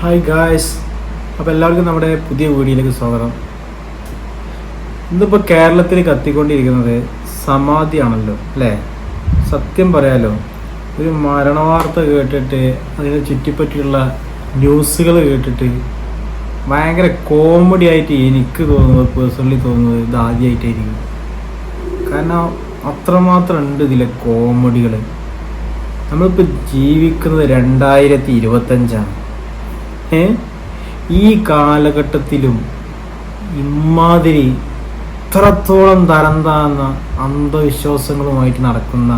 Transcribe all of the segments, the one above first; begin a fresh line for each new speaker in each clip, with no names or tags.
Hi guys, അപ്പോൾ എല്ലാവർക്കും നമ്മുടെ പുതിയ വീഡിയോയിലേക്ക് സ്വാഗതം. ഇന്നിപ്പോൾ കേരളത്തിൽ കത്തിക്കൊണ്ടിരിക്കുന്നത് സമാധിയാണല്ലോ അല്ലേ? സത്യം പറയാലോ, ഒരു മരണവാർത്ത കേട്ടിട്ട് അതിനെ ചുറ്റിപ്പറ്റിയുള്ള ന്യൂസുകൾ കേട്ടിട്ട് ഭയങ്കര കോമഡി ആയിട്ട് എനിക്ക് തോന്നുന്നത്, പേഴ്സണലി തോന്നുന്നത് ഇത് ആദ്യമായിട്ടായിരിക്കും. കാരണം അത്രമാത്രം ഉണ്ട് ഇതിലെ കോമഡികൾ. നമ്മളിപ്പോൾ ജീവിക്കുന്നത് 2025 ഈ കാലഘട്ടത്തിലും ഇമാതിരി ഇത്രത്തോളം തരം താഴ്ന്ന അന്ധവിശ്വാസങ്ങളുമായിട്ട് നടക്കുന്ന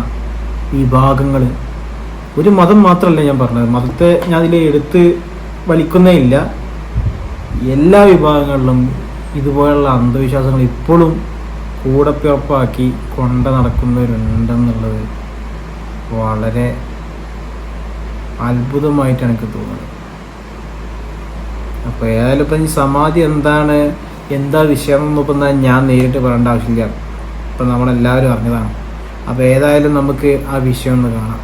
വിഭാഗങ്ങൾ, ഒരു മതം മാത്രമല്ല ഞാൻ പറഞ്ഞത്, മതത്തെ ഞാൻ അതിൽ എടുത്ത് വലിക്കുന്നേ ഇല്ല. എല്ലാ വിഭാഗങ്ങളിലും ഇതുപോലുള്ള അന്ധവിശ്വാസങ്ങൾ ഇപ്പോഴും കൂടപ്പിറപ്പാക്കി കൊണ്ട് നടക്കുന്നവരുണ്ടെന്നുള്ളത് വളരെ അത്ഭുതമായിട്ടാണ് എനിക്ക് തോന്നുന്നത്. അപ്പോൾ ഏതായാലും ഇപ്പം ഈ സമാധി എന്താ വിഷയം എന്നൊപ്പം ഞാൻ നേരിട്ട് പറയേണ്ട ആവശ്യമില്ല, ഇപ്പം നമ്മളെല്ലാവരും അറിഞ്ഞതാണ്. അപ്പോൾ ഏതായാലും നമുക്ക് ആ വിഷയം ഒന്ന് കാണാം.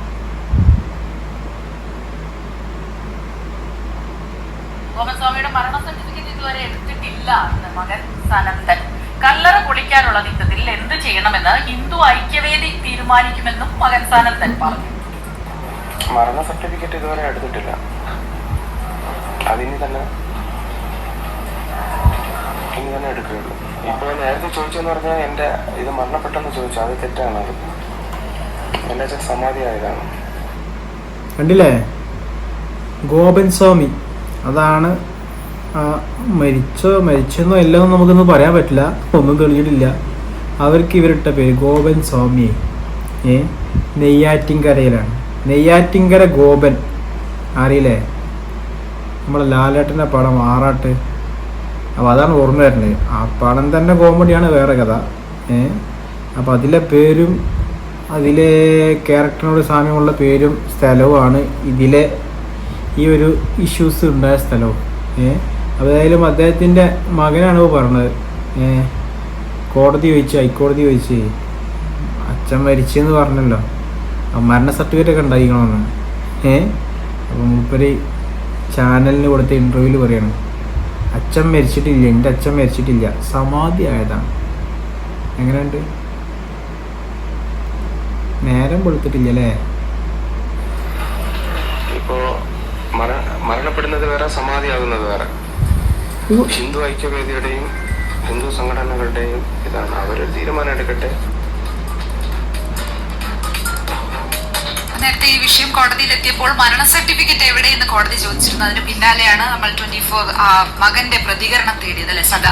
ഗോപസ്വാമിയുടെ മരണ സർട്ടിഫിക്കറ്റ് ഇതുവരെ എടുത്തിട്ടില്ല എന്ന് മകൻ സനന്ദൻ. കല്ലറ പൊളിക്കാനുള്ള നീക്കത്തിൽ എന്ത് ചെയ്യണമെന്ന് ഹിന്ദു ഐക്യവേദി തീരുമാനിക്കുമെന്നും മകൻ സനന്ദൻ പറഞ്ഞു.
മരണ സർട്ടിഫിക്കറ്റ് ഇതുവരെ എടുത്തിട്ടില്ല. ഇനി തന്നെ എടുക്കുകയുള്ളൂ. ഇപ്പോൾ നേരത്തെ ചോദിച്ചെന്ന് പറഞ്ഞാൽ എൻ്റെ ഇത് മരണപ്പെട്ടെന്ന് ചോദിച്ചു, അത് തെറ്റാണ്. അത് എൻ്റെ അച്ഛൻ സമാധി ആയതാണ്.
കണ്ടില്ലേ, ഗോപൻ സ്വാമി അതാണ്. മരിച്ചെന്നോ എല്ലാം നമുക്കൊന്നും പറയാൻ പറ്റില്ല, ഒന്നും തെളിഞ്ഞിട്ടില്ല. അവർക്ക് ഇവരിട്ട പേര് ഗോപൻ സ്വാമി. നെയ്യാറ്റിൻകരയിലാണ്. നെയ്യാറ്റിൻകര ഗോപൻ അറിയില്ലേ? നമ്മളെ ലാലേട്ടൻ്റെ പടം ആറാട്ട്, അപ്പോൾ അതാണ് ഓർമ്മ വരുന്നത്. ആ പടം തന്നെ കോമഡിയാണ്, വേറെ കഥ. അപ്പോൾ അതിലെ പേരും അതിലെ ക്യാരക്ടറിനോട് സാമ്യമുള്ള പേരും സ്ഥലവുമാണ് ഇതിലെ ഈ ഒരു ഇഷ്യൂസ് ഉണ്ടായ സ്ഥലവും. അതായാലും അദ്ദേഹത്തിൻ്റെ മകനാണ് പറഞ്ഞത്. ഹൈക്കോടതി ചോദിച്ച് അച്ഛൻ മരിച്ചെന്ന് പറഞ്ഞല്ലോ, മരണ സർട്ടിഫിക്കറ്റ് ഒക്കെ ഉണ്ടായിരിക്കണമെന്ന്. അപ്പം മൂപ്പര് ചാനലിന് കൊടുത്ത ഇൻ്റർവ്യൂവിൽ പറയാണ്, അച്ഛൻ മരിച്ചിട്ടില്ല, എൻ്റെ അച്ഛൻ മരിച്ചിട്ടില്ല, സമാധി ആയതാണ്. എങ്ങനെയുണ്ട്? നേരം വെളുത്തിട്ടില്ല അല്ലേ?
ഇപ്പോ മരണപ്പെടുന്നത് വേറെ, സമാധിയാകുന്നത് വേറെ. ഹിന്ദു ഐക്യവേദിയുടെയും ഹിന്ദു സംഘടനകളുടെയും ഇതാണ്. അവരൊരു തീരുമാനം എടുക്കട്ടെ.
നേരത്തെ ഈ വിഷയം കോടതിയിലെത്തിയപ്പോൾ മരണ സർട്ടിഫിക്കറ്റ് എവിടെയെന്ന് കോടതി ചോദിച്ചിരുന്നു. അതിന് പിന്നാലെയാണ് നമ്മൾ 24 മകന്റെ പ്രതികരണം തേടിയത് അല്ലെ സദാ?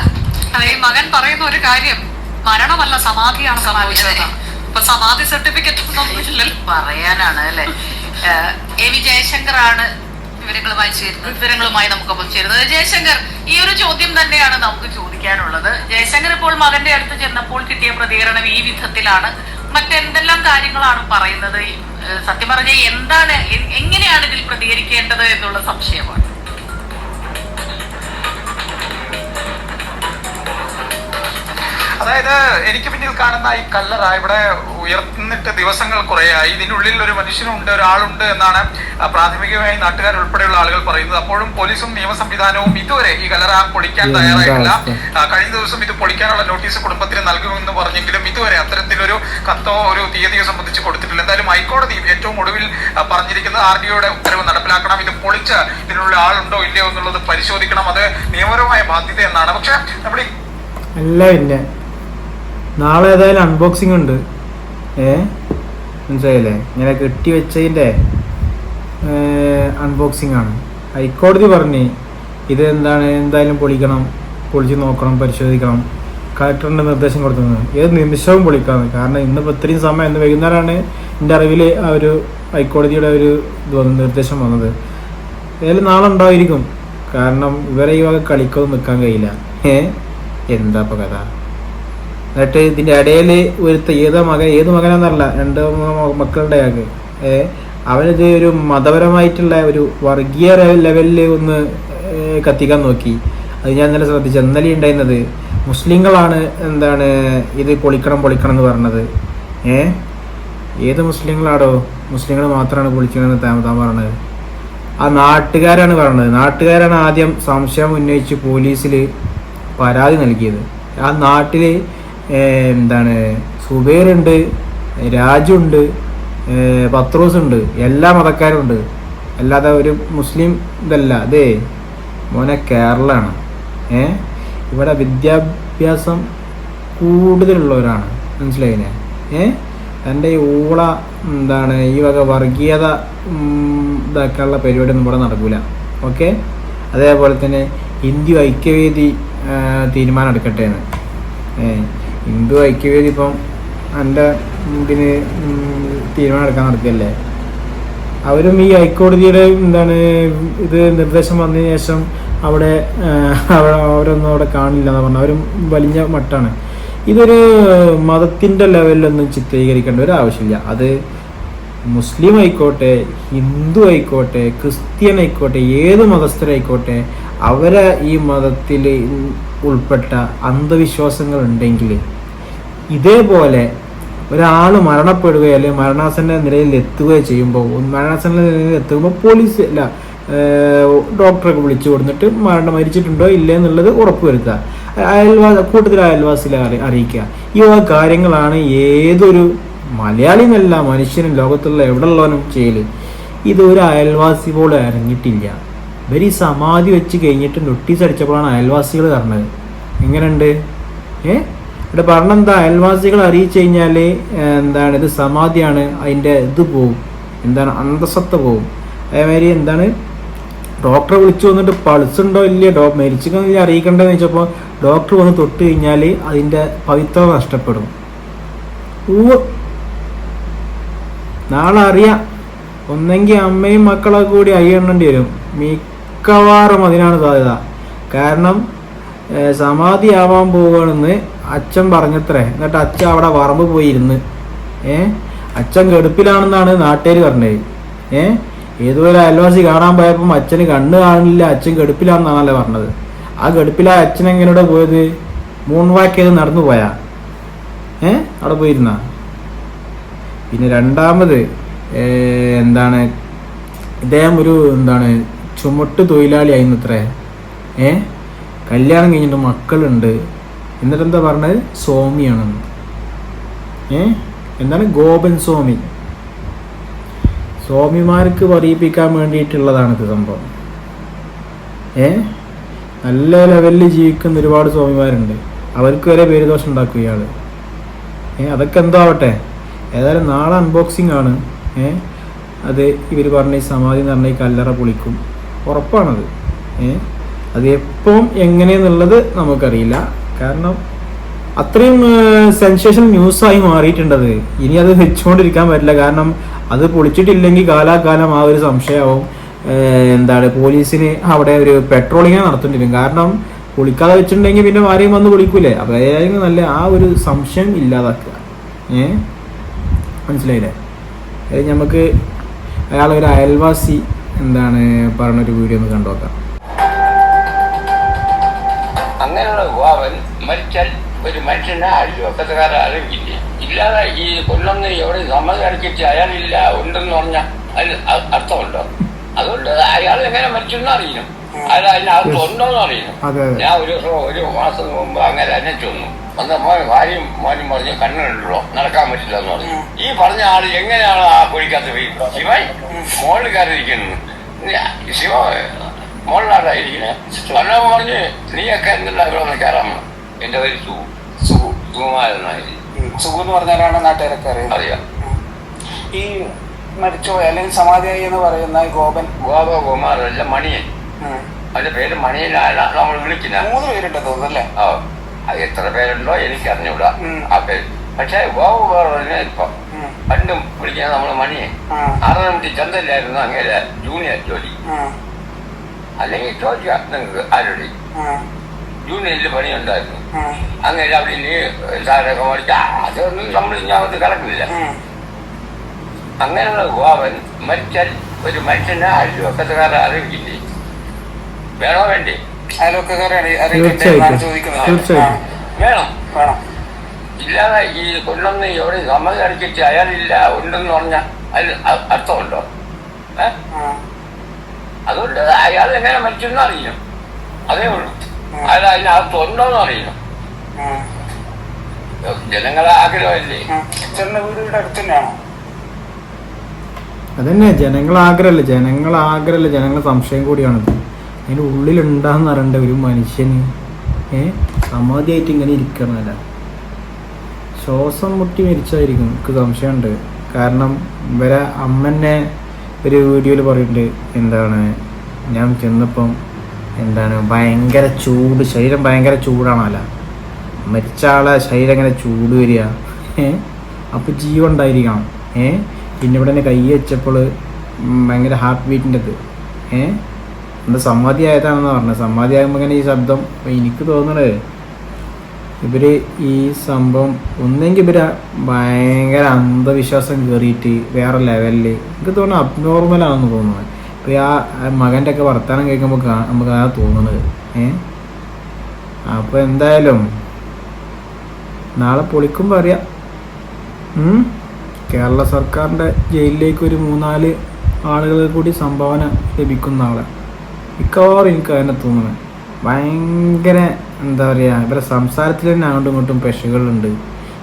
അതെ, ഈ മകൻ പറയുന്ന ഒരു കാര്യം, മരണമല്ല സമാധിയാണ് സംഭവിച്ചത്. ഇപ്പൊ സമാധി സർട്ടിഫിക്കറ്റ്
പറയാനാണ് അല്ലെ. എ വി ജയശങ്കറാണ് വിവരങ്ങളുമായി നമുക്കൊപ്പം ചേരുന്നത്. ജയശങ്കർ, ഈ ഒരു ചോദ്യം തന്നെയാണ് നമുക്ക് ചോദിക്കാനുള്ളത്. ജയശങ്കർ ഇപ്പോൾ മകന്റെ അടുത്ത് ചെന്നപ്പോൾ കിട്ടിയ പ്രതികരണം ഈ വിധത്തിലാണ്. മറ്റെന്തെല്ലാം കാര്യങ്ങളാണ് പറയുന്നത്? സത്യം പറഞ്ഞ എങ്ങനെയാണ് ഇതിൽ പ്രതികരിക്കേണ്ടത് എന്നുള്ള സംശയമാണ്.
അതായത് എനിക്ക് പിന്നിൽ കാണുന്ന ഈ കല്ലറ ഇവിടെ ഉയർന്നിട്ട് ദിവസങ്ങൾ കുറേയായി. ഇതിനുള്ളിൽ ഒരു മനുഷ്യനുണ്ട്, ഒരാളുണ്ട് എന്നാണ് പ്രാഥമികമായി നാട്ടുകാർ ഉൾപ്പെടെയുള്ള ആളുകൾ പറയുന്നത്. അപ്പോഴും പോലീസും നിയമ സംവിധാനവും ഇതുവരെ ഈ കല്ലറ പൊളിക്കാൻ തയ്യാറായിട്ടില്ല. കഴിഞ്ഞ ദിവസം ഇത് പൊളിക്കാനുള്ള നോട്ടീസ് കുടുംബത്തിന് നൽകുമെന്ന് പറഞ്ഞെങ്കിലും ഇതുവരെ അത്തരത്തിലൊരു കത്തോ ഒരു തീയതിയോ സംബന്ധിച്ച് കൊടുത്തിട്ടില്ല. എന്തായാലും ഹൈക്കോടതി ഏറ്റവും ഒടുവിൽ പറഞ്ഞിരിക്കുന്നത് RDOയുടെ ഉത്തരവ് നടപ്പിലാക്കണം. ഇത് പൊളിച്ച് ഇതിനുള്ള ആളുണ്ടോ ഇല്ലയോ എന്നുള്ളത് പരിശോധിക്കണം. അത് നിയമപരമായ ബാധ്യത എന്നാണ്. പക്ഷെ നമ്മുടെ
നാളെ ഏതായാലും അൺബോക്സിംഗ് ഉണ്ട്. മനസ്സിലായില്ലേ? ഇങ്ങനെ കെട്ടിവെച്ചതിൻ്റെ അൺബോക്സിംഗ് ആണ്. ഹൈക്കോടതി പറഞ്ഞ് ഇത് എന്തായാലും പൊളിച്ച് നോക്കണം, പരിശോധിക്കണം. കളക്ടറിൻ്റെ നിർദ്ദേശം കൊടുക്കുന്നത് ഏത് നിമിഷവും പൊളിക്കാമെന്ന്. കാരണം ഇന്നിപ്പോൾ ഇത്രയും സമയം, ഇന്ന് വൈകുന്നേരമാണ് എൻ്റെ അറിവിൽ ആ ഒരു ഹൈക്കോടതിയുടെ ഒരു നിർദ്ദേശം വന്നത്. ഏതായാലും നാളെ ഉണ്ടായിരിക്കും. കാരണം ഇവരെ ഈ വക കളിക്കൊന്നും നിൽക്കാൻ കഴിയില്ല. എന്താ ഇപ്പോൾ കഥ? എന്നിട്ട് ഇതിൻ്റെ ഇടയിൽ ഏത് മകനാന്നല്ല, 2 മക്കളുടെ ആൾക്ക് അവനിത് ഒരു മതപരമായിട്ടുള്ള ഒരു വർഗീയ ലെവലിൽ ഒന്ന് കത്തിക്കാൻ നോക്കി. അത് ഞാൻ ഇന്നലെ ശ്രദ്ധിച്ചു. ഇന്നലെ ഉണ്ടായിരുന്നത് മുസ്ലിങ്ങളാണ് ഇത് പൊളിക്കണം എന്ന് പറഞ്ഞത്. ഏത് മുസ്ലിങ്ങളാടോ? മുസ്ലിങ്ങൾ മാത്രമാണ് പൊളിക്കണമെന്ന് താൻ പറഞ്ഞത്. ആ നാട്ടുകാരാണ് പറഞ്ഞത്. നാട്ടുകാരാണ് ആദ്യം സംശയം ഉന്നയിച്ച് പോലീസിൽ പരാതി നൽകിയത്. ആ നാട്ടിൽ എന്താണ് സുബൈറുണ്ട്, രാജുണ്ട്, പത്രോസുണ്ട്, എല്ലാ മതക്കാരും ഉണ്ട്. അല്ലാതെ ഒരു മുസ്ലിം ഇതല്ല. അതേ മോനെ കേരളമാണ്. ഇവിടെ വിദ്യാഭ്യാസം കൂടുതലുള്ളവരാണ്. മനസ്സിലായില്ലേ? എൻ്റെ ഈ ഊള എന്താണ് ഈ വക വർഗീയത ഇതാക്കാനുള്ള പരിപാടിയൊന്നും ഇവിടെ നടക്കൂല. ഓക്കെ. അതേപോലെ തന്നെ ഹിന്ദു ഐക്യവേദി തീരുമാനം എടുക്കട്ടെ എന്ന്. ഹിന്ദു ഐക്യവേദി ഇപ്പം എൻ്റെ ഇതിന് തീരുമാനം എടുക്കാൻ നടക്കുകയല്ലേ. അവരും ഈ ഹൈക്കോടതിയുടെ എന്താണ് ഇത് നിർദ്ദേശം വന്നതിന് ശേഷം അവരൊന്നും അവിടെ കാണില്ല എന്ന് പറഞ്ഞു. അവരും വലിയ മട്ടാണ്. ഇതൊരു മതത്തിൻ്റെ ലെവലിലൊന്നും ചിത്രീകരിക്കേണ്ട ഒരു ആവശ്യമില്ല. അത് മുസ്ലിം ആയിക്കോട്ടെ, ഹിന്ദു ആയിക്കോട്ടെ, ക്രിസ്ത്യൻ ആയിക്കോട്ടെ, ഏത് മതസ്ഥരായിക്കോട്ടെ, അവരെ ഈ മതത്തിൽ ഉൾപ്പെട്ട അന്ധവിശ്വാസങ്ങൾ ഉണ്ടെങ്കിൽ ഇതേപോലെ ഒരാൾ മരണപ്പെടുകയോ അല്ലെങ്കിൽ മരണാസന്ന നിലയിൽ എത്തുകയോ ചെയ്യുമ്പോൾ, മരണാസന്ന നിലയിൽ എത്തുമ്പോൾ പോലീസ് അല്ല ഡോക്ടറൊക്കെ വിളിച്ചു കൊടുത്തിട്ട് മരിച്ചിട്ടുണ്ടോ ഇല്ലേ എന്നുള്ളത് ഉറപ്പുവരുത്തുക. കൂട്ടത്തിൽ അയൽവാസികളെ അറിയിക്കുക. ഈ കാര്യങ്ങളാണ് ഏതൊരു മലയാളി എന്നല്ല മനുഷ്യനും ലോകത്തുള്ള എവിടെ ഉള്ളവനും ചെയ്യല്. ഇതൊരു അയൽവാസി പോലും അറിഞ്ഞിട്ടില്ല. ഇവർ ഈ സമാധി വെച്ച് കഴിഞ്ഞിട്ട് നോട്ടീസ് അടിച്ചപ്പോഴാണ് അയൽവാസികൾ പറഞ്ഞത്. എങ്ങനെയുണ്ട്? ഇവിടെ പറഞ്ഞെന്താ, അയൽവാസികൾ അറിയിച്ചു കഴിഞ്ഞാൽ എന്താണ് ഇത് സമാധിയാണ്, അതിൻ്റെ ഇത് പോവും, എന്താണ് അന്തസത്ത പോവും. അതേമാതിരി എന്താണ് ഡോക്ടറെ വിളിച്ചു വന്നിട്ട് പൾസ് ഉണ്ടോ ഇല്ലയോ മരിച്ചില്ല അറിയിക്കേണ്ടതെന്ന് വെച്ചപ്പോൾ ഡോക്ടർ വന്ന് തൊട്ട് കഴിഞ്ഞാൽ അതിൻ്റെ പവിത്രത നഷ്ടപ്പെടും. നാളെ അറിയാം. ഒന്നെങ്കിൽ അമ്മയും മക്കളൊക്കെ കൂടി അയ്യണ്ണേണ്ടി വരും. മിക്കവാറും അതിനാണ് സാധ്യത. കാരണം സമാധിയാവാൻ പോവുകയാണെന്ന് അച്ഛൻ പറഞ്ഞത്രേ. എന്നിട്ട് അച്ഛൻ അവിടെ പറമ്പ് പോയി ഇരുന്ന് അച്ഛൻ കെടുപ്പിലാണെന്നാണ് നാട്ടുകാർ പറഞ്ഞത്. ഏതൊരു അയൽവാസി കാണാൻ പോയപ്പം അച്ഛന് കണ്ണ് കാണില്ല, അച്ഛൻ കെടുപ്പിലാണെന്നാണല്ലേ പറഞ്ഞത്. ആ കെടുപ്പിലാ അച്ഛൻ എങ്ങനെയുടെ പോയത്? മൂൺവാക്ക് ചെയ്ത് നടന്നു പോയാ അവിടെ പോയിരുന്ന. പിന്നെ രണ്ടാമത് എന്താണ് ഇദ്ദേഹം ഒരു എന്താണ് ചുമട്ട് തൊഴിലാളി ആയിരുന്നത്രേ. കല്യാണം കഴിഞ്ഞിട്ട് മക്കളുണ്ട്. എന്നിട്ട് എന്താ പറഞ്ഞത്? സ്വാമിയാണെന്ന്. എന്താണ് ഗോപൻ സ്വാമി. സ്വാമിമാർക്ക് പറയിപ്പിക്കാൻ വേണ്ടിയിട്ടുള്ളതാണ് ഇത് സംഭവം. നല്ല ലെവലിൽ ജീവിക്കുന്ന ഒരുപാട് സ്വാമിമാരുണ്ട്. അവർക്ക് വരെ പേരുദോഷം ഉണ്ടാക്കും ഇയാൾ. അതൊക്കെ എന്തോ ആവട്ടെ. ഏതായാലും നാളെ അൺബോക്സിംഗ് ആണ്. അത് ഇവർ പറഞ്ഞ ഈ സമാധി എന്ന് പറഞ്ഞ ഈ കല്ലറ പൊളിക്കും, ഉറപ്പാണത്. അത് എപ്പം എങ്ങനെയെന്നുള്ളത് നമുക്കറിയില്ല. കാരണം അത്രയും സെൻസേഷൻ ന്യൂസായി മാറിയിട്ടുണ്ടത്. ഇനി അത് വെച്ചുകൊണ്ടിരിക്കാൻ പറ്റില്ല. കാരണം അത് പൊളിച്ചിട്ടില്ലെങ്കിൽ കാലാകാലം ആ ഒരു സംശയമാവും. എന്താണ് പോലീസിന് അവിടെ ഒരു പെട്രോളിങ് നടത്തേണ്ടി വരും. കാരണം പൊളിക്കാതെ വെച്ചിട്ടുണ്ടെങ്കിൽ പിന്നെ ആരെയും വന്ന് പൊളിക്കൂലേ. അപ്പോൾ ഏതായാലും നല്ല ആ ഒരു സംശയം ഇല്ലാതാക്കുക. മനസ്സിലായില്ലേ? നമുക്ക് അയാളൊരു അയൽവാസി എന്താണ് പറഞ്ഞൊരു വീഡിയോ ഒന്ന് കണ്ടു നോക്കാം.
അങ്ങനെയുള്ള യുവാവൻ മരിച്ചാൽ ഒരു മനുഷ്യനെ അഴിവക്കത്തുകാരെ അറിയില്ലേ. ഇല്ലാതെ ഈ കൊല്ലന്ന് എവിടെ സമ്മതി അടക്കിച്ച് അയാളില്ല ഉണ്ടെന്ന് പറഞ്ഞാൽ അതിന് അർത്ഥമുണ്ടോ? അതുകൊണ്ട് അയാൾ എങ്ങനെ മരിച്ചെന്ന് അറിയണം, അയാൾ അതിനകത്ത് ഉണ്ടോന്ന് അറിയണം. ഞാൻ ഒരു മാസം മുമ്പ് അങ്ങനെ അന്വേഷിച്ചു വന്നു. അന്ന് ഭാര്യയും മോനും പറഞ്ഞ് കണ്ണുണ്ടല്ലോ നടക്കാൻ പറ്റില്ല എന്ന് പറഞ്ഞു. ഈ പറഞ്ഞ ആള് എങ്ങനെയാണ് ആ കുഴിക്കകത്ത് ശിവായി മോളിൽ കയറിയിരിക്കുന്നത്? ശിവ മോളിലാട്ടായിരിക്കുന്നത്. അല്ലാ പറഞ്ഞ് നീയൊക്കെ എന്തെല്ലാം ഇവിടെ ഒന്ന് കയറാമോ? എന്റെ പേര് സുകുമാരനായി.
സുഖു എന്ന് പറഞ്ഞാലാണ് നാട്ടുകാരൊക്കെ
അറിയാം.
ഈ മരിച്ചുപോയ അല്ലെങ്കിൽ സമാധിയായി എന്ന് പറയുന്ന
ഗോപകുമാരല്ല, മണിയൻ. അവന്റെ പേര് മണിയനാണ് നമ്മൾ വിളിക്കുന്നത്.
3 പേരുണ്ടെന്ന് തോന്നുന്നല്ലേ?
അത് എത്ര പേരുണ്ടോ എനിക്ക് അറിഞ്ഞൂടാ ആ പേര്. പക്ഷെ ഗോപു പറഞ്ഞ ഇപ്പൊ പണ്ടും വിളിക്കുന്നത് നമ്മള് മണിയൻ. 6 മിനിറ്റ് ചന്തയിലായിരുന്നു അങ്ങനെ ജൂനിയർ ജോലി. അല്ലെങ്കിൽ ചോദിക്കാം നിങ്ങൾക്ക് ആരുടെ ജൂനിയറിൽ പണിയുണ്ടായിരുന്നു. അങ്ങനെ അവിടെ ഇനി സാറൊക്കെ മേടിച്ച അതൊന്നും നമ്മൾ ഇങ്ങോട്ട് കിടക്കില്ല. അങ്ങനെയുള്ള ഗോവൻ മരിച്ചാൽ ഒരു മനുഷ്യനെ അയൽവക്കത്തുകാരെ അറിയിക്കില്ലേ? വേണോ വേണ്ടേ?
അയൽവക്കക്കാരെ
വേണം. ഇല്ലാതെ ഈ കൊല്ലന്ന് എവിടെ സമ്മതി അടക്കിച്ച് അയാളില്ല ഉണ്ടെന്ന് പറഞ്ഞാൽ അതിന് അർത്ഥമുണ്ടോ? അതുകൊണ്ട് അയാൾ എങ്ങനെ മരിച്ചെന്ന് അറിയില്ല, അതേ ഉള്ളൂ. അയാൾ അതിനകത്ത് ഉണ്ടോന്ന് അറിയില്ല. ജനങ്ങളെ ആഗ്രഹമല്ലേ.
ചേട്ടൻ്റെ വീട് ഇവിടെ അടുത്ത് തന്നെയാണോ?
അതന്നെ ജനങ്ങളാഗ്രഹമല്ല, ജനങ്ങൾ സംശയം കൂടിയാണത്. അതിൻ്റെ ഉള്ളിലുണ്ടാന്ന് അറിയണ്ട ഒരു മനുഷ്യന് സമാധിയായിട്ട് ഇങ്ങനെ ഇരിക്കണമല്ല, ശ്വാസം മുട്ടി മരിച്ചായിരിക്കും. എനിക്ക് സംശയമുണ്ട്. കാരണം ഇവരെ അമ്മന്നെ ഒരു വീഡിയോയിൽ പറയുന്നുണ്ട്, എന്താണ് ഞാൻ ചെന്നപ്പം എന്താണ് ഭയങ്കര ചൂട്, ശരീരം ഭയങ്കര ചൂടാണല്ല, മരിച്ച ആളെ ശരീരം ഇങ്ങനെ ചൂട് വരിക. അപ്പോൾ ജീവൻ ഉണ്ടായിരിക്കണം. പിന്നെ ഇവിടെ തന്നെ കൈ വെച്ചപ്പോൾ ഭയങ്കര ഹാർട്ട് ബീറ്റിൻ്റെ ഇത് എന്താ സമാധി ആയതാണെന്ന് പറഞ്ഞത്. സമാധി ആകുമ്പോൾ ഇങ്ങനെ ഈ ശബ്ദം. എനിക്ക് തോന്നണത് ഇവർ ഈ സംഭവം ഒന്നെങ്കിൽ ഇവർ ഭയങ്കര അന്ധവിശ്വാസം കയറിയിട്ട് വേറെ ലെവലിൽ, എനിക്ക് തോന്നുന്നു അബ്നോർമലാണെന്ന് തോന്നുന്നത്. ഇപ്പോൾ ആ മകൻ്റെ ഒക്കെ വർത്തമാനം കേൾക്കുമ്പോൾ നമുക്ക് ആ തോന്നുന്നത്. അപ്പോൾ എന്തായാലും നാളെ പൊളിക്കുമ്പോൾ അറിയാം. കേരള സർക്കാരിൻ്റെ ജയിലിലേക്ക് ഒരു 3-4 ആളുകൾ കൂടി സംഭാവന ലഭിക്കുന്ന നാളെ മിക്കവാറും എനിക്ക് അതിനെ തോന്നുന്നത്. ഭയങ്കര എന്താ പറയുക, ഇവരുടെ സംസാരത്തിൽ തന്നെ അങ്ങോട്ടും ഇങ്ങോട്ടും പെശകളുണ്ട്.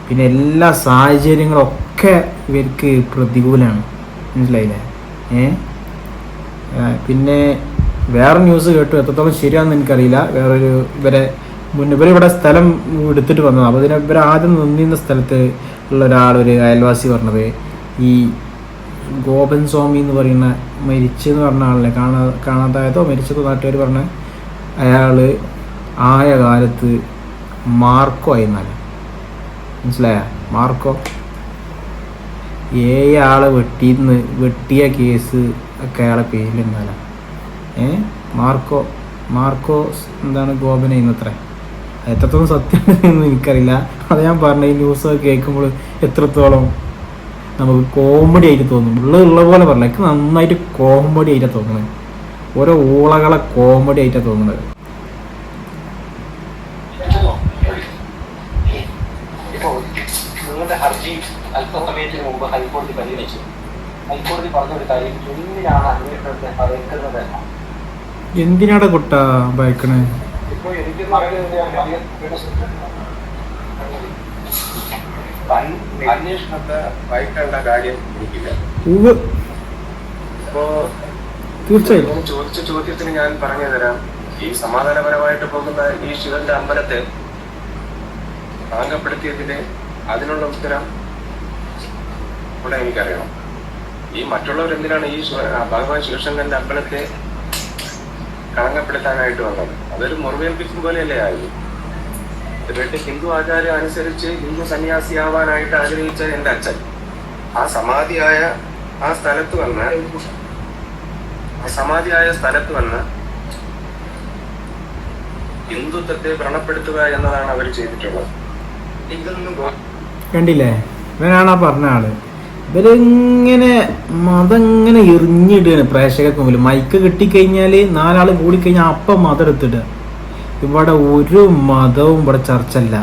പിന്നെ എല്ലാ സാഹചര്യങ്ങളൊക്കെ ഇവർക്ക് പ്രതികൂലമാണ്, മനസ്സിലായില്ലേ? പിന്നെ വേറെ ന്യൂസ് കേട്ടു, എത്രത്തോളം ശരിയാണെന്ന് എനിക്കറിയില്ല. വേറൊരു ഇവരിവിടെ സ്ഥലം എടുത്തിട്ട് വന്നത്. അപ്പോൾ ഇവർ ആദ്യം നിന്നിരുന്ന സ്ഥലത്ത് ഉള്ള ഒരു അയൽവാസി പറഞ്ഞത്, ഈ ഗോപൻ സ്വാമി എന്ന് പറയുന്ന മരിച്ചെന്ന് പറഞ്ഞ ആളല്ലേ, കാണാതായതോ മരിച്ചതോ നാട്ടുകാർ പറഞ്ഞ അയാൾ ആയ കാലത്ത് മാർക്കോ ആയിരുന്നാല്, മനസ്സിലായ? മാർക്കോ 7 ആളെ വെട്ടിയ കേസ് ഒക്കെ അയാളെ പേരിലുണ്ടാല. മാർക്കോ എന്താണ് ഗോപന ഇന്നത്ര. എത്രത്തോളം സത്യമാണെന്ന് എനിക്കറിയില്ല. അത് ഞാൻ പറഞ്ഞ ഈ ന്യൂസൊക്കെ കേൾക്കുമ്പോൾ എത്രത്തോളം നമുക്ക് കോമഡി ആയിട്ട് തോന്നും. ഉള്ള പോലെ പറഞ്ഞ എനിക്ക് നന്നായിട്ട് കോമഡി ആയിട്ടാണ് തോന്നുന്നത്. ഓരോ ഊളകളെ കോമഡി ആയിട്ടാണ് തോന്നുന്നത്.
ഇപ്പോൾ നിങ്ങളുടെ ഹർജി അല്പസമയത്തിന് മുമ്പ് ഹൈക്കോടതി പരിഗണിച്ചു. ഹൈക്കോടതി പറഞ്ഞൊരു കാര്യം, എന്തിനാണ് അന്വേഷണത്തെ ഭയക്കുന്നത്?
എന്തിനാടെ കുട്ട ഭയക്കണേ?
ഇപ്പോൾ എനിക്ക് അന്വേഷണത്തെ ഭയക്കേണ്ട കാര്യം എനിക്കില്ല. ഇപ്പോ
തീർച്ചയായും
ചോദിച്ച ചോദ്യത്തിന് ഞാൻ പറഞ്ഞു തരാം. ഈ സമാധാനപരമായിട്ട് പോകുന്ന ഈ ശിവന്റെ അമ്പലത്തെ കളങ്കപ്പെടുത്തിയതിന് അതിനുള്ള ഉത്തരം ഇവിടെ എനിക്കറിയണം. ഈ മറ്റുള്ളവരെന്തിനാണ് ഈ ഭഗവാൻ ശിവശങ്കരന്റെ അമ്പലത്തെ കളങ്കപ്പെടുത്താനായിട്ട് വന്നത്? അതൊരു മുറിവേൽപ്പിക്കും പോലെയല്ലേ ആയിരുന്നു. ഇവരുടെ ഹിന്ദു ആചാരം അനുസരിച്ച് ഹിന്ദു സന്യാസിയാവാനായിട്ട് ആഗ്രഹിച്ച എൻ്റെ അച്ഛൻ ആ സമാധിയായ സ്ഥലത്ത് വന്ന് ഹിന്ദുത്വത്തെ വ്രണപ്പെടുത്തുക എന്നതാണ് അവർ ചെയ്തിട്ടുള്ളത്.
കണ്ടില്ലേ, ഇവനാണ് ആ പറഞ്ഞ ആള്. ഇവരിങ്ങനെ മതം ഇങ്ങനെ എറിഞ്ഞിടുകയാണ് പ്രേക്ഷകർക്ക് മുമ്പിൽ. മൈക്ക് കിട്ടിക്കഴിഞ്ഞാൽ 4 ആൾ കൂടിക്കഴിഞ്ഞാൽ അപ്പം മതം എടുത്തിടുക. ഇവിടെ ഒരു മതവും ഇവിടെ ചർച്ചല്ല.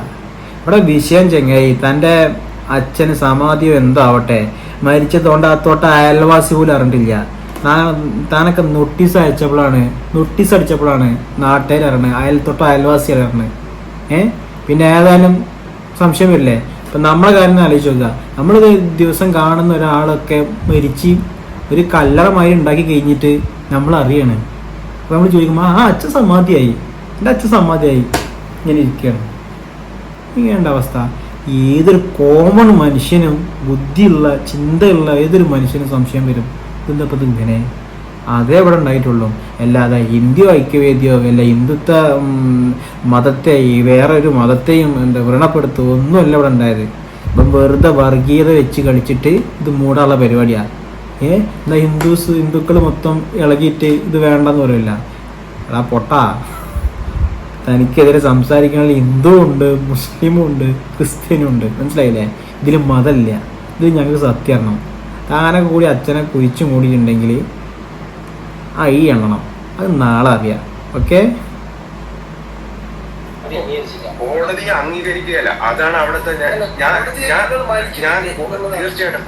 ഇവിടെ വിഷയം ചെങ്ങായി, തൻ്റെ അച്ഛന് സമാധിയോ എന്താവട്ടെ, മരിച്ചതോണ്ടാത്തോട്ട് അയൽവാസി പോലും അറിഞ്ഞിട്ടില്ല. താനൊക്കെ നോട്ടീസ് അടിച്ചപ്പോഴാണ് നാട്ടുകാർ അറിയണത്, അയൽവാസി അറിയണത്. പിന്നെ ഏതായാലും സംശയം വരില്ലേ? ഇപ്പം നമ്മളെ കാര്യം ആലോചിച്ച് നോക്കുക. നമ്മൾ ദിവസം കാണുന്ന ഒരാളൊക്കെ മരിച്ച് ഒരു കല്ലറമായി ഉണ്ടാക്കി കഴിഞ്ഞിട്ട് നമ്മൾ അറിയാണ്. അപ്പം നമ്മൾ ചോദിക്കുമ്പോൾ അച്ഛൻ സമാധിയായി, എൻ്റെ അച്ഛൻ സമാധിയായി, ഇങ്ങനെ ഇരിക്കുകയാണ്. ഇങ്ങനെയുണ്ട് അവസ്ഥ. ഏതൊരു കോമൺ മനുഷ്യനും, ബുദ്ധിയുള്ള ചിന്തയുള്ള ഏതൊരു മനുഷ്യനും സംശയം വരും, ഇതെന്തപ്പോൾ ഇങ്ങനെ? അതേ ഇവിടെ ഉണ്ടായിട്ടുള്ളൂ. അല്ലാതെ ഹിന്ദു ഐക്യവേദിയോ അല്ല ഹിന്ദുത്വ മതത്തെ വേറൊരു മതത്തെയും വ്രണപ്പെടുത്തുക ഒന്നുമല്ല ഇവിടെ ഉണ്ടായത്. ഇപ്പം വെറുതെ വർഗീയത വെച്ച് കളിച്ചിട്ട് ഇത് മൂടാനുള്ള പരിപാടിയാണ്. എന്താ ഹിന്ദുക്കൾ മൊത്തം ഇളകിയിട്ട് ഇത് വേണ്ടെന്ന് പറയില്ല. അതാ പൊട്ടാ, തനിക്കെതിരെ സംസാരിക്കണ ഹിന്ദുവും ഉണ്ട്, മുസ്ലിമും ഉണ്ട്, ക്രിസ്ത്യനും ഉണ്ട്, മനസ്സിലായില്ലേ? ഇതിൽ മതമില്ല. ഇത് ഞങ്ങൾക്ക് സത്യം അറിയണം. താനൊക്കെ കൂടി അച്ഛനെ കുഴിച്ചു മൂടിയിട്ടുണ്ടെങ്കിൽ ഈ എണ്ണണം. അത് നാളെ അറിയാം. ഓക്കെ,
കോടതിയെ അംഗീകരിക്കുകയല്ല, അതാണ് അവിടുത്തെ ഞാൻ തീർച്ചയായിട്ടും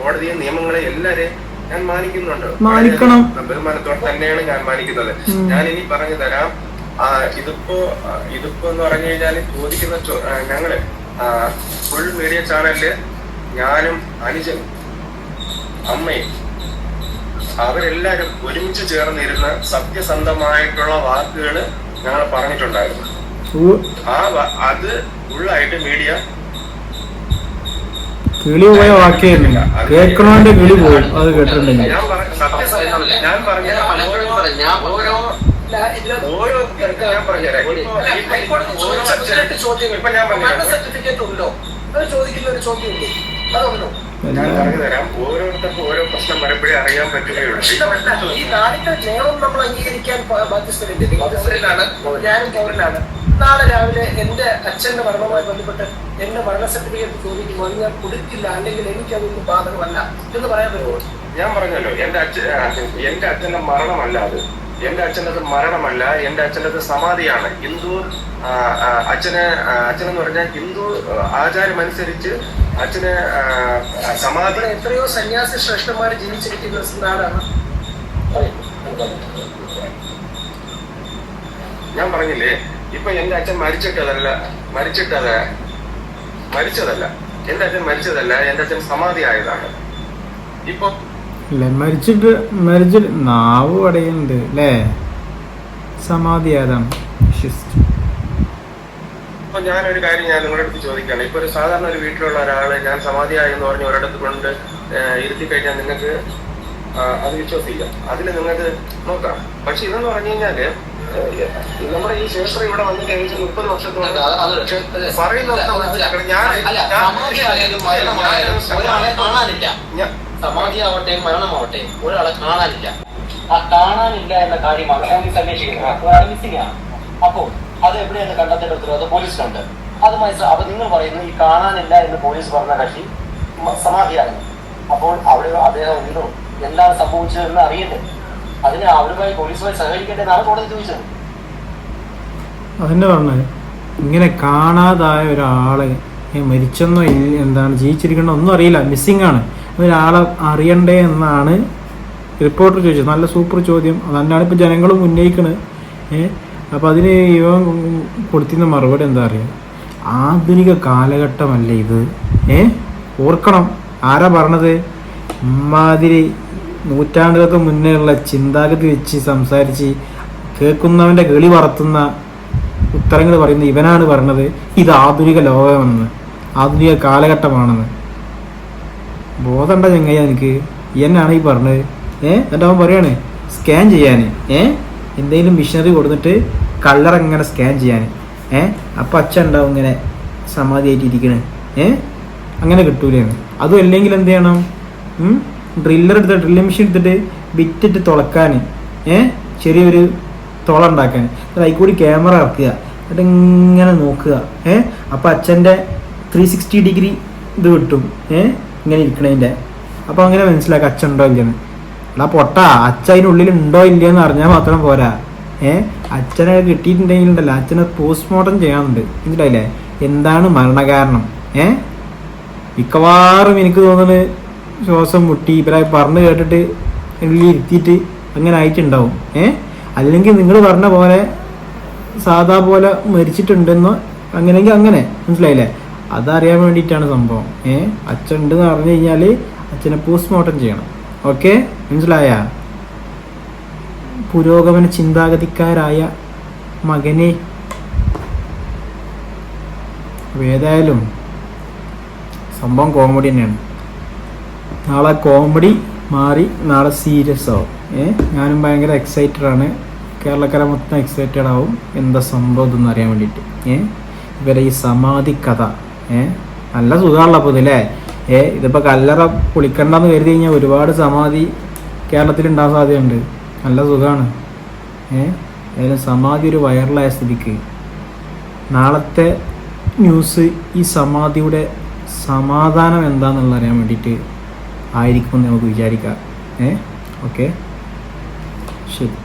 കോടതിയെ നിയമങ്ങളെ എല്ലാവരെയും ഞാൻ മാനിക്കുന്നുണ്ട്.
മാനിക്കണം.
ബഹുമാനത്തോടെ തന്നെയാണ് ഞാൻ മാനിക്കുന്നത്. ഞാൻ ഇനി പറഞ്ഞു തരാം. ഇതിപ്പോ എന്ന് പറഞ്ഞു കഴിഞ്ഞാൽ ചോദിക്കുന്ന ഞങ്ങള് ഫുൾ മീഡിയ ചാനലില് ഞാനും അനുജനും അമ്മയും അവരെല്ലാരും ഒരുമിച്ച് ചേർന്നിരുന്ന് സത്യസന്ധമായിട്ടുള്ള വാക്കുകൾ ഞങ്ങൾ പറഞ്ഞിട്ടുണ്ടായിരുന്നു. അത് ഫുള്ളായിട്ട് മീഡിയ
കിളി പോയ വാക്കേന്നില്ല, കേൾക്കണോന്റെ കിളി പോയി. അത് കേട്ടിട്ടുണ്ടെങ്കിൽ
ഞാൻ പറഞ്ഞ ഓരോ ഞാൻ പറഞ്ഞുതരാം. ഇപ്പൊ ഞാൻ പറഞ്ഞു തരാം. ഓരോരുത്തർക്കും ഓരോ പ്രശ്നം വരുമ്പോഴേ അറിയാൻ പറ്റുകയുള്ളൂ.
ഈ നാടിന്റെ നിയമം നമ്മൾ അംഗീകരിക്കാൻ ബാധ്യസ്ഥരാണ്. ഞാനും പൗരനാണ്. നാളെ രാവിലെ എന്റെ അച്ഛന്റെ മരണവുമായി ബന്ധപ്പെട്ട് എന്റെ മരണ സർട്ടിഫിക്കറ്റ് ചോദിക്കുമ്പോൾ അത് ഞാൻ കൊടുക്കില്ല, അല്ലെങ്കിൽ എനിക്കതൊന്നും ബാധകമല്ല എന്ന് പറയാൻ പറ്റുമോ?
ഞാൻ പറഞ്ഞല്ലോ, എന്റെ അച്ഛന്റെ മരണമല്ല അത്. എന്റെ അച്ഛനത് മരണമല്ല, എന്റെ അച്ഛനത് സമാധിയാണ്. ഹിന്ദു അച്ഛനെന്ന് പറഞ്ഞാൽ ഹിന്ദു ആചാരം അനുസരിച്ച് അച്ഛന് സമാധി.
എത്രയോ സന്യാസി ശ്രേഷ്ഠന്മാർ ജീവിച്ചിരിക്കുന്ന നാടാണ്.
ഞാൻ പറഞ്ഞില്ലേ, ഇപ്പൊ എന്റെ അച്ഛൻ മരിച്ചതല്ല. എന്റെ അച്ഛൻ മരിച്ചതല്ല, എന്റെ അച്ഛൻ സമാധി ആയതാണ്. ഇപ്പൊ
മരിച്ചിട്ട് നാവ് പടയുന്നുണ്ട് അല്ലേ? സമാധി ആയതാണ്.
ഇപ്പൊ ഞാനൊരു കാര്യം ഞാൻ നിങ്ങളുടെ അടുത്ത് ചോദിക്കുകയാണ്. ഇപ്പൊ ഒരു സാധാരണ ഒരു വീട്ടിലുള്ള ഒരാള് ഞാൻ സമാധിയായി എന്ന് പറഞ്ഞ് ഒരിടത്ത് കൊണ്ട് ഇരുത്തി കഴിഞ്ഞാൽ നിങ്ങൾക്ക് അത് വിശ്വസിക്കാം, അതിൽ നിങ്ങൾക്ക് നോക്കാം. പക്ഷെ ഇതെന്ന് പറഞ്ഞു കഴിഞ്ഞാല് നമ്മുടെ ഈ ക്ഷേത്രം ഇവിടെ വന്നിട്ട് ഏകദേശം 30 വർഷത്തോളം
സമാധിയാവട്ടെ മരണമാവട്ടെ ഒരാളെ കാണാനില്ല.
ആ കാണാനില്ല എന്ന കാര്യമാണ് പോലീസ് അന്വേഷിക്കുന്നത്. അപ്പോൾ അത് എവിടെയെന്ന് കണ്ടെത്തേണ്ട ഉത്തരവാദിത്വം പോലീസിനുണ്ട്. അത് മനസ്സിലാവും. അപ്പൊ നിങ്ങൾ പറയുന്നു ഈ കാണാനില്ല എന്ന് പോലീസ് പറഞ്ഞ കക്ഷി സമാധിയായിരുന്നു. അപ്പോൾ അവിടെ അദ്ദേഹം ഉണ്ടോ, എന്താണ് സംഭവിച്ചതെന്ന് അറിയണ്ടേ? അതിന് അവരുമായി പോലീസുമായി സഹകരിക്കേണ്ടത് എന്നാണ് കോടതി ചോദിച്ചത്.
അതെന്നെ പറഞ്ഞത്. ഇങ്ങനെ കാണാതായ ഒരാളെ മരിച്ചെന്നോ എന്താണ് ജീവിച്ചിരിക്കണോ ഒന്നും അറിയില്ല, മിസ്സിംഗ് ആണ്, ഒരാളെ അറിയണ്ടേ എന്നാണ് റിപ്പോർട്ടർ ചോദിച്ചത്. നല്ല സൂപ്പർ ചോദ്യം. അതന്നെയാണ് ഇപ്പോൾ ജനങ്ങളും ഉന്നയിക്കുന്നത്. അപ്പോൾ അതിന് ഇവൻ കൊടുത്തിരുന്ന മറുപടി എന്താ അറിയുക? ആധുനിക കാലഘട്ടമല്ലേ ഇത്? ഓർക്കണം, ആരാ പറഞ്ഞത്? ഇമ്മാതിരി നൂറ്റാണ്ടുകൾക്ക് മുന്നേ ഉള്ള ചിന്താഗതി വെച്ച് സംസാരിച്ച് കേൾക്കുന്നവൻ്റെ കിളി പറത്തുന്ന ഉത്തരങ്ങൾ പറയുന്ന ഇവനാണ് പറഞ്ഞത് ഇത് ആധുനിക ലോകമാണെന്ന്, ആധുനിക കാലഘട്ടമാണെന്ന്. ബോധമുണ്ട ചെങ്ങയ്യ എനിക്ക്? എന്നാണ് ഈ പറഞ്ഞത്? എന്നിട്ട് അവൻ പറയാണ് സ്കാൻ ചെയ്യാൻ, എന്തെങ്കിലും മിഷനറി കൊടുത്തിട്ട് കള്ളറങ്ങനെ സ്കാൻ ചെയ്യാൻ. അപ്പം അച്ഛൻ ഉണ്ടാവും ഇങ്ങനെ സമാധിയായിട്ടിരിക്കണേ. അങ്ങനെ കിട്ടൂലേന്ന്. അതും അല്ലെങ്കിൽ എന്ത് ചെയ്യണം? ഡ്രില്ലിംഗ് മെഷീൻ എടുത്തിട്ട് ബിറ്റിട്ട് തുളക്കാൻ, ചെറിയൊരു തുള ഉണ്ടാക്കാൻ, അതിൽ ക്യാമറ ഇറക്കുക, എന്നിട്ട് ഇങ്ങനെ നോക്കുക. അപ്പം അച്ഛൻ്റെ 360 ഡിഗ്രി ഇത് കിട്ടും, ഇങ്ങനെ ഇരിക്കണതിൻ്റെ. അപ്പോൾ അങ്ങനെ മനസ്സിലാക്കുക അച്ഛൻ ഉണ്ടോ ഇല്ലെന്ന്. എടാ പൊട്ടാ, അച്ഛൻ അതിനുള്ളിൽ ഉണ്ടോ ഇല്ലയെന്ന് അറിഞ്ഞാൽ മാത്രം പോരാ. അച്ഛനെ കിട്ടിയിട്ടുണ്ടെങ്കിൽ ഉണ്ടല്ലോ, അച്ഛനെ പോസ്റ്റ്മോർട്ടം ചെയ്യാനുണ്ട്. മനസ്സിലായില്ലേ? എന്താണ് മരണകാരണം? മിക്കവാറും എനിക്ക് തോന്നുന്നത് ശ്വാസം മുട്ടി ഇവരായി പറഞ്ഞു കേട്ടിട്ട് ഉള്ളിൽ ഇരുത്തിയിട്ട് അങ്ങനെ ആയിട്ടുണ്ടാവും. അല്ലെങ്കിൽ നിങ്ങൾ പറഞ്ഞ പോലെ സാധാ പോലെ മരിച്ചിട്ടുണ്ടെന്നോ അങ്ങനെയെങ്കിൽ അങ്ങനെ, മനസ്സിലായില്ലേ? അതറിയാൻ വേണ്ടിയിട്ടാണ് സംഭവം. അച്ഛൻ ഉണ്ടെന്ന് പറഞ്ഞു കഴിഞ്ഞാൽ അച്ഛനെ പോസ്റ്റ്മോർട്ടം ചെയ്യണം. ഓക്കെ, മനസ്സിലായ? പുരോഗമന ചിന്താഗതിക്കാരായ മകനെ. ഏതായാലും സംഭവം കോമഡി തന്നെയാണ്. നാളെ കോമഡി മാറി നാളെ സീരിയസ് ആവും. ഞാനും ഭയങ്കര എക്സൈറ്റഡാണ്. കേരളക്കര മൊത്തം എക്സൈറ്റഡ് ആവും എന്താ സംഭവം ഇതെന്ന് അറിയാൻ വേണ്ടിയിട്ട്. ഇവരെ ഈ സമാധി കഥ നല്ല സുഖമാണല്ലോ അപ്പോൾ ഇതില്ലേ. ഇതിപ്പോൾ കല്ലറ പൊളിക്കണ്ടെന്ന് കരുതി കഴിഞ്ഞാൽ ഒരുപാട് സമാധി കേരളത്തിലുണ്ടാകാൻ സാധ്യതയുണ്ട്. നല്ല സുഖമാണ്. ഏതായാലും സമാധി ഒരു വൈറലായ സ്ഥിതിക്ക് നാളത്തെ ന്യൂസ് ഈ സമാധിയുടെ സമാധാനം എന്താണെന്നുള്ള അറിയാൻ വേണ്ടിയിട്ട് ആയിരിക്കുമെന്ന് നമുക്ക് വിചാരിക്കാം. ഓക്കെ, ശരി.